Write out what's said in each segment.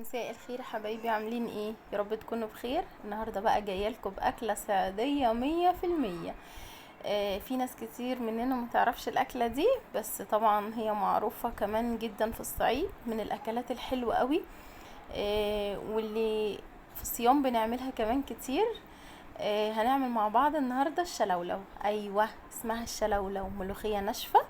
مساء الخير يا حبايبي، عاملين ايه؟ يا رب تكونوا بخير. النهارده بقى جايه لكم باكله صعيديه 100%. في ناس كتير مننا متعرفش الاكله دي، بس طبعا هي معروفه كمان جدا في الصعيد، من الاكلات الحلوه قوي. واللي في الصيام بنعملها كمان كتير. هنعمل مع بعض النهارده الشلولو. ايوه، اسمها الشلولو، ملوخيه ناشفه.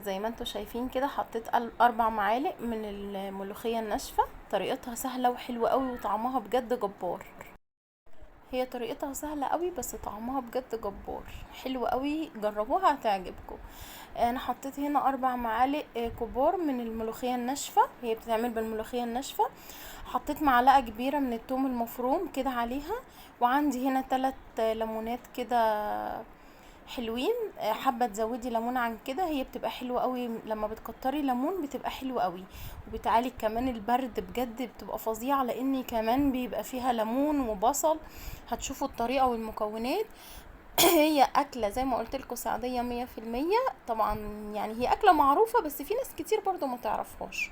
زي ما انتوا شايفين كده، حطيت 4 معالق من الملوخية الناشفة. طريقتها سهلة وحلوة قوي، وطعمها بجد جبار. هي طريقتها سهلة قوي، بس طعمها بجد جبار، حلو قوي. جربوها هتعجبكم. انا حطيت هنا 4 معالق كبار من الملوخية الناشفة، هي بتتعمل بالملوخية الناشفة. حطيت معلقة كبيرة من الثوم المفروم كده عليها. وعندي هنا 3 ليمونات كده حلوين. حابه تزودي ليمون عن كده، هي بتبقى حلوه قوي لما بتكتري ليمون، بتبقى حلوه قوي. وبتعالج كمان البرد، بجد بتبقى فظيعه، لان كمان بيبقى فيها ليمون وبصل. هتشوفوا الطريقه والمكونات. هي اكله زي ما قلت لكم صعيديه 100%. طبعا يعني هي اكله معروفه، بس في ناس كتير برضو ما تعرفهاش.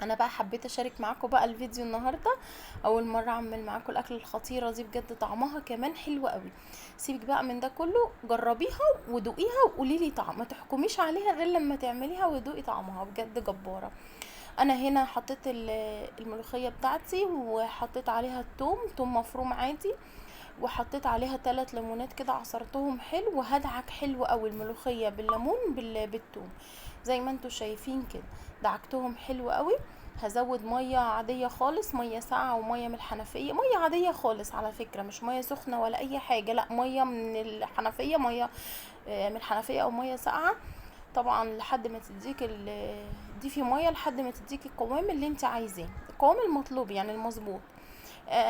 انا بقى حبيت اشارك معاكم بقى الفيديو النهارده. اول مره اعمل معاكم الاكل الخطيره دي، بجد طعمها كمان حلو قوي. سيبك بقى من ده كله، جربيها ودوقيها وقولي لي طعم، ما تحكميش عليها غير لما تعمليها وتدوقي طعمها، بجد جباره. انا هنا حطيت الملوخيه بتاعتي، وحطيت عليها توم مفروم عادي. وحطيت عليها 3 ليمونات كده، عصرتهم حلو، وهدعك حلو قوي الملوخيه بالليمون بالثوم. زي ما انتوا شايفين كده، دعكتهم حلو قوي. هزود ميه عاديه خالص، ميه ساقعه وميه من الحنفيه، ميه عاديه خالص على فكره، مش ميه سخنه ولا اي حاجه، لا ميه من الحنفيه، ميه من الحنفيه او ميه ساقعه. طبعا لحد ما تديك ضيفي ميه لحد ما تديك القوام اللي انت عايزاه، القوام المطلوب يعني المظبوط.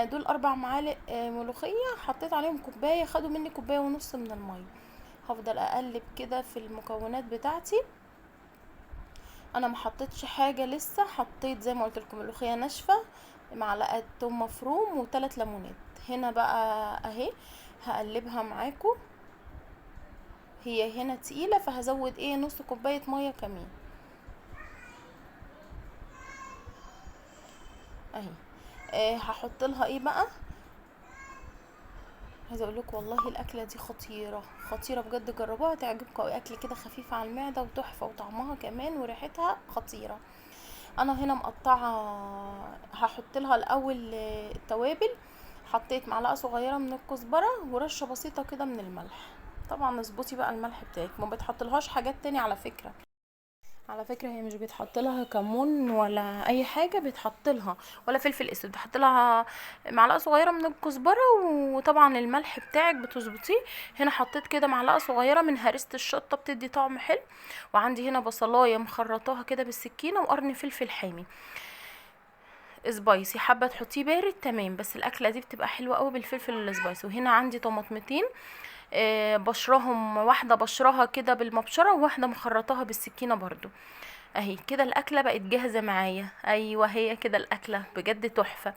دول 4 معالق ملوخيه، حطيت عليهم كوبايه، خدوا مني كوبايه ونص من الميه. هفضل اقلب كده في المكونات بتاعتي. انا ما حطيتش حاجه لسه، حطيت زي ما قلت لكم ملوخيه ناشفه، معلقه توم مفروم و3 ليمونات. هنا بقى اهي، هقلبها معاكم. هي هنا تقيله، فهزود نص كوبايه ميه كمان. اهي. هحط لها بقى. عايزه اقول لكم والله الاكله دي خطيره خطيره بجد، جربوها تعجبكم قوي. اكل كده خفيف على المعده وتحفه، وطعمها كمان وريحتها خطيره. انا هنا مقطعه. هحط لها الاول التوابل. حطيت معلقه صغيره من الكزبره ورشه بسيطه كده من الملح. طبعا اظبطي بقى الملح بتاعك، ما بتحطلهاش حاجات تاني على فكره. على فكره هي مش بيتحط لها كمون ولا اي حاجه بيتحط لها، ولا فلفل اسود، بتحط لها معلقه صغيره من الكزبره. وطبعا الملح بتاعك بتظبطيه. هنا حطيت كده معلقه صغيره من هريسه الشطه، بتدي طعم حلو. وعندي هنا بصلايه مخرطاها كده بالسكينه، وقرن فلفل حامي سبايسي. حابه تحطيه بارد تمام، بس الاكله دي بتبقى حلوه قوي بالفلفل السبايسي. وهنا عندي طماطمتين، بشرهم، واحده بشرها كده بالمبشره، وواحده مخرطاها بالسكينه برضو. اهي كده الاكله بقت جاهزه معايا. ايوه، هي كده الاكله بجد تحفه.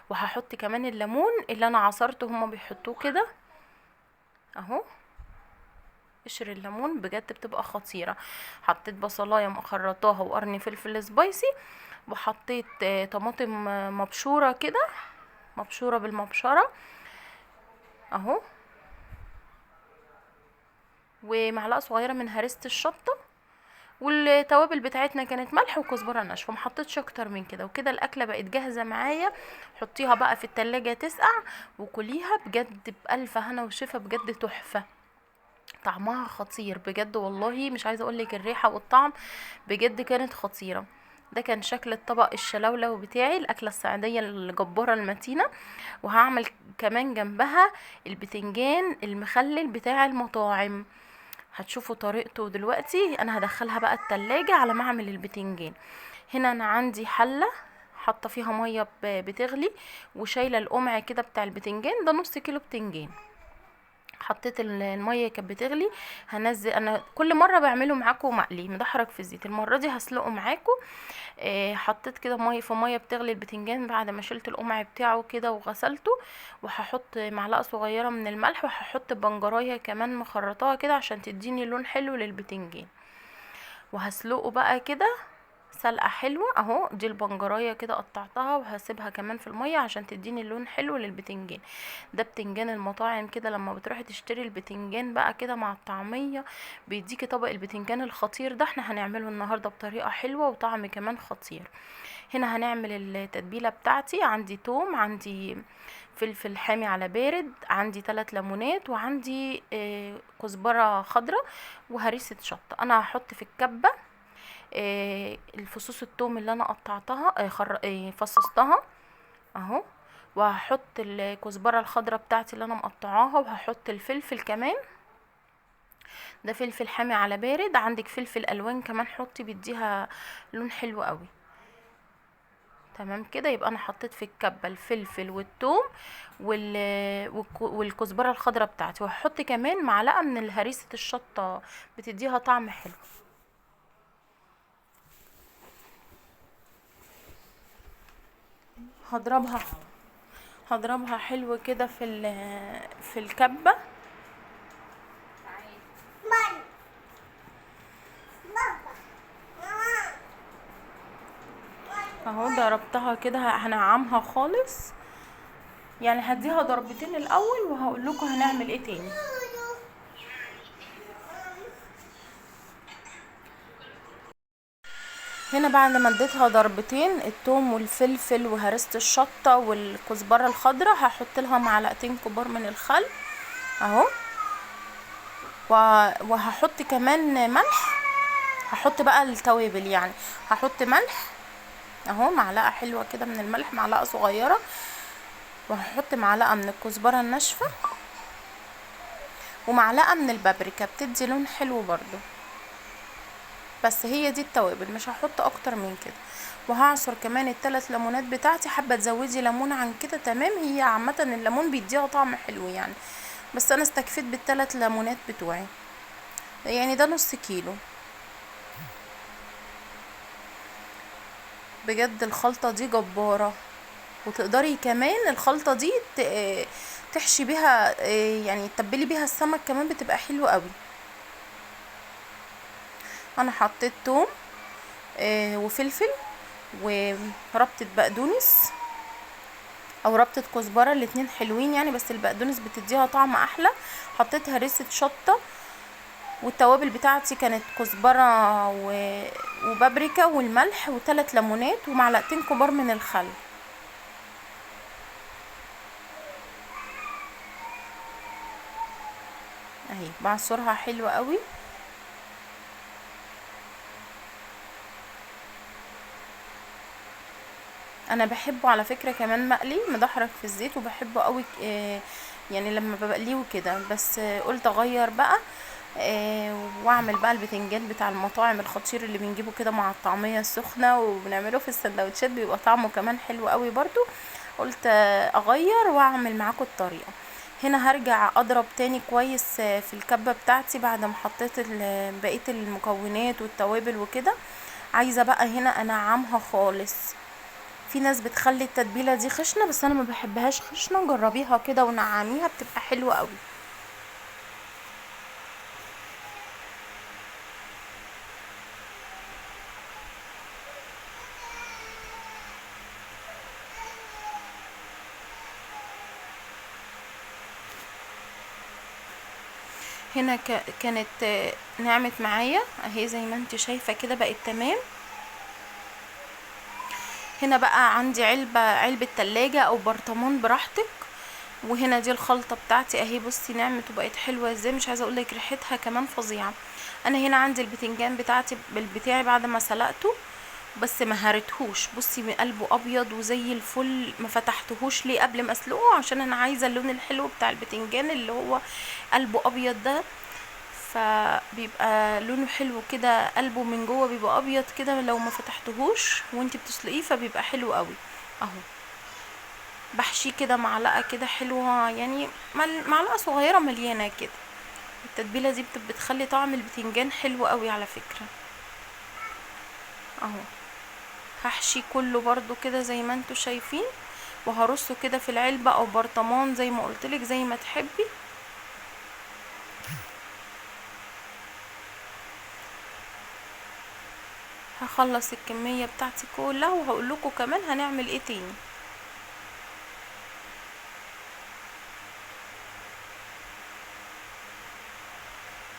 وهحط كمان الليمون اللي انا عصرته، هما بيحطوه كده اهو. قشر الليمون بجد بتبقى خطيره. حطيت بصلايه مخرطاها وقرن فلفل سبايسي. وحطيت طماطم مبشوره كده، مبشوره بالمبشره اهو. ومعلقه صغيره من هريسه الشطه. والتوابل بتاعتنا كانت ملح وكزبره ناشفه، محطتش اكتر من كده. وكده الاكله بقت جاهزه معايا. حطيها بقى في التلاجة تسقع، وكليها بجد بألف هنا وشفا، بجد تحفه. طعمها خطير بجد والله، مش عايزه اقولك الريحه والطعم بجد كانت خطيره. ده كان شكل الطبق الشلولو بتاعي، الاكله الصعيديه الجباره المتينه. وهعمل كمان جنبها البتنجان المخلل بتاع المطاعم. هتشوفوا طريقته دلوقتي. انا هدخلها بقى التلاجة على ما اعمل البتنجان. هنا انا عندي حلة، حاطه فيها ميه بتغلي، وشايله القمع كده بتاع البتنجان، ده نص كيلو بتنجان. حطيت الميه كانت بتغلي. هنزل، انا كل مره بعمله معاكم مقلي مدحرج في الزيت، المره دي هسلقه معاكم. حطيت كده ميه في ميه بتغلي البتنجان بعد ما شلت القمع بتاعه كده وغسلته. وهحط معلقه صغيره من الملح، وهحط بنجرايه كمان مخرطاها كده عشان تديني لون حلو للبتنجان. وهسلقه بقى كده سلقه حلوه اهو. دي البنجرايه كده قطعتها وهسيبها كمان في الميه عشان تديني لون حلو للبتنجان. ده بتنجان المطاعم كده، لما بتروحي تشتري البتنجان بقى كده مع الطعميه بيديكي طبق البتنجان الخطير ده. احنا هنعمله النهارده بطريقه حلوه وطعم كمان خطير. هنا هنعمل التتبيله بتاعتي. عندي توم، عندي فلفل حامي على بارد، عندي 3 ليمونات، وعندي كزبره خضراء وهريسه شطه. انا هحط في الكبه الفصوص التوم اللي انا قطعتها فصصتها اهو، وهحط الكزبره الخضراء بتاعتي اللي انا مقطعاها، وهحط الفلفل كمان. ده فلفل حامي على بارد. عندك فلفل الوان كمان حطي، بيديها لون حلو قوي. تمام كده، يبقى انا حطيت في الكبه الفلفل والثوم والكزبره الخضراء بتاعتي، وهحط كمان معلقه من هريسه الشطه بتديها طعم حلو. هضربها حلو كده في الكبه اهو. ضربتها كده، هنعمها خالص يعني، هديها ضربتين الاول وهقول لكم هنعمل ايه تاني. هنا بعد ما اديتها ضربتين، الثوم والفلفل وهرسة الشطة والكزبرة الخضراء، هحط لها معلقتين كبار من الخل اهو، وهحط كمان ملح. هحط بقى التوابل يعني، هحط ملح اهو، معلقة حلوة كده من الملح، معلقة صغيرة، وهحط معلقة من الكزبرة الناشفة، ومعلقة من البابريكا بتدي لون حلو برضو. بس هي دي التوابل، مش هحط اكتر من كده. وهعصر كمان ال3 ليمونات بتاعتي. حابه تزودي ليمون عن كده تمام، هي عامه الليمون بيديها طعم حلو يعني، بس انا استكفيت بال3 ليمونات بتوعي يعني. ده نص كيلو. بجد الخلطه دي جباره، وتقدري كمان الخلطه دي تحشي بيها يعني تتبلي بيها السمك كمان، بتبقى حلوه قوي. انا حطيت توم وفلفل وربطة بقدونس او ربطة كزبرة، الاتنين حلوين يعني، بس البقدونس بتديها طعم احلى. حطيت هريسة شطة، والتوابل بتاعتي كانت كزبرة وبابريكا والملح و3 ليمونات ومعلقتين كبار من الخل اهي. بعصرها حلوة قوي. انا بحبه على فكرة كمان مقلي مدحرج في الزيت، وبحبه قوي يعني لما بقليه وكده، بس قلت اغير بقى واعمل بقى البتنجان بتاع المطاعم الخطير اللي بنجيبه كده مع الطعمية السخنة وبنعمله في السندوتشات، بيبقى طعمه كمان حلو قوي برضو. قلت اغير واعمل معاكم الطريقة. هنا هرجع اضرب تاني كويس في الكبة بتاعتي بعد ما حطيت بقية المكونات والتوابل وكده. عايزة بقى هنا انعمها خالص. في ناس بتخلي التتبيله دي خشنه، بس انا ما بحبهاش خشنه. جربيها كده ونعميها، بتبقى حلوه قوي. هنا كانت نعمت معايا اهي زي ما انت شايفه كده، بقت تمام. هنا بقى عندي علبه تلاجة او برطمان براحتك. وهنا دي الخلطه بتاعتي اهي، بصي نعمت وبقت حلوه ازاي، مش عايزه اقولك ريحتها كمان فظيعه. انا هنا عندي البتنجان بتاعي بعد ما سلقته، بس ما هرتهوش. بصي من قلبه ابيض وزي الفل. ما فتحتهوش ليه قبل ما اسلقه؟ عشان انا عايزه اللون الحلو بتاع البتنجان اللي هو قلبه ابيض ده، فبيبقى لونه حلو كده. قلبه من جوه بيبقى ابيض كده لو ما فتحتهوش وانتي بتسلقيه، فبيبقى حلو قوي اهو. بحشيه كده معلقه كده حلوه يعني، معلقه صغيره مليانه كده. التتبيله دي بتخلي طعم البتنجان حلو قوي على فكره اهو. هحشي كله برضو كده زي ما انتوا شايفين، وهرصه كده في العلبة او برطمان زي ما قلتلك، زي ما تحبي. هخلص الكمية بتاعتي كلها وهقول لكم كمان هنعمل ايه تاني.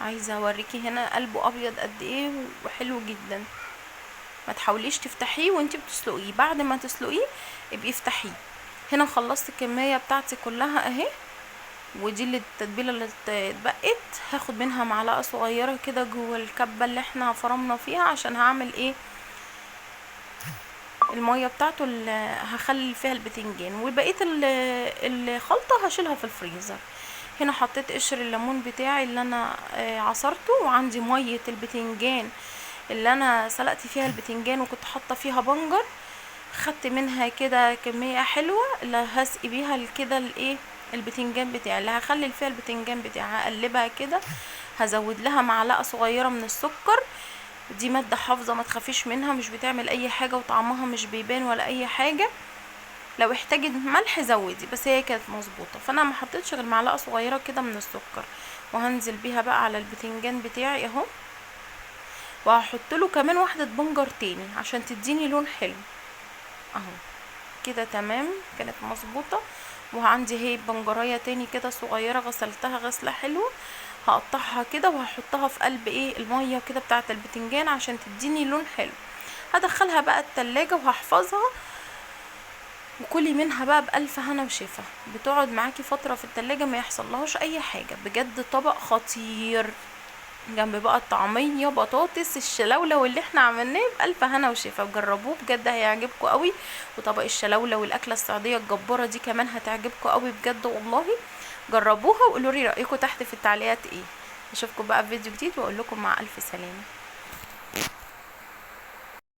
عايزه اوريكي هنا قلبه ابيض قد ايه وحلو جدا. ما تحاوليش تفتحيه وانتي بتسلقيه، بعد ما تسلقيه ابقي افتحيه. هنا خلصت الكميه بتاعتي كلها اهي، ودي اللي التتبيله اللي اتبقت هاخد منها معلقه صغيره كده جوه الكبه اللي احنا فرمنا فيها، عشان هعمل ايه الميه بتاعته اللي هخلي فيها البتنجان، وبقيه الخلطه هشيلها في الفريزر. هنا حطيت قشر الليمون بتاعي اللي انا عصرته، وعندي ميه البتنجان اللي انا سلقت فيها البتنجان وكنت حاطه فيها بنجر، خدت منها كده كميه حلوه اللي هسقي بيها كده الايه البتنجان بتاعي، اللي هخلي فيها البتنجان بتاعي هقلبها كده. هزود لها معلقه صغيره من السكر، دي ماده حافظه ما تخافيش منها، مش بتعمل اي حاجه وطعمها مش بيبان ولا اي حاجه. لو احتاجت ملح زودي، بس هي كانت مظبوطه، فانا ما حطيتش غير معلقه صغيره كده من السكر. وهنزل بيها بقى على البتنجان بتاعي اهو، وهحط له كمان واحده بنجر تاني عشان تديني لون حلو اهو كده. تمام كانت مظبوطه. وعندي هي بنجرايه تاني كده صغيره غسلتها غسله حلوه، هقطعها كده وهحطها في قلب ايه الميه كده بتاعه البتنجان عشان تديني لون حلو. هدخلها بقى التلاجة وهحفظها، وكلي منها بقى بألف هنا وشفا. بتقعد معاكي فترة في التلاجة ما يحصلهاش اي حاجة، بجد طبق خطير جنب بقى الطعمية بطاطس الشلولو اللي احنا عملناه بألف هنا وشفا. جربوه بجد هيعجبكم قوي. وطبق الشلولو والاكلة السعودية الجبارة دي كمان هتعجبكم قوي بجد والله. جربوها وقولوا لي رأيكم تحت في التعليقات ايه. اشوفكم بقى في فيديو جديد واقول لكم مع الف سلامة.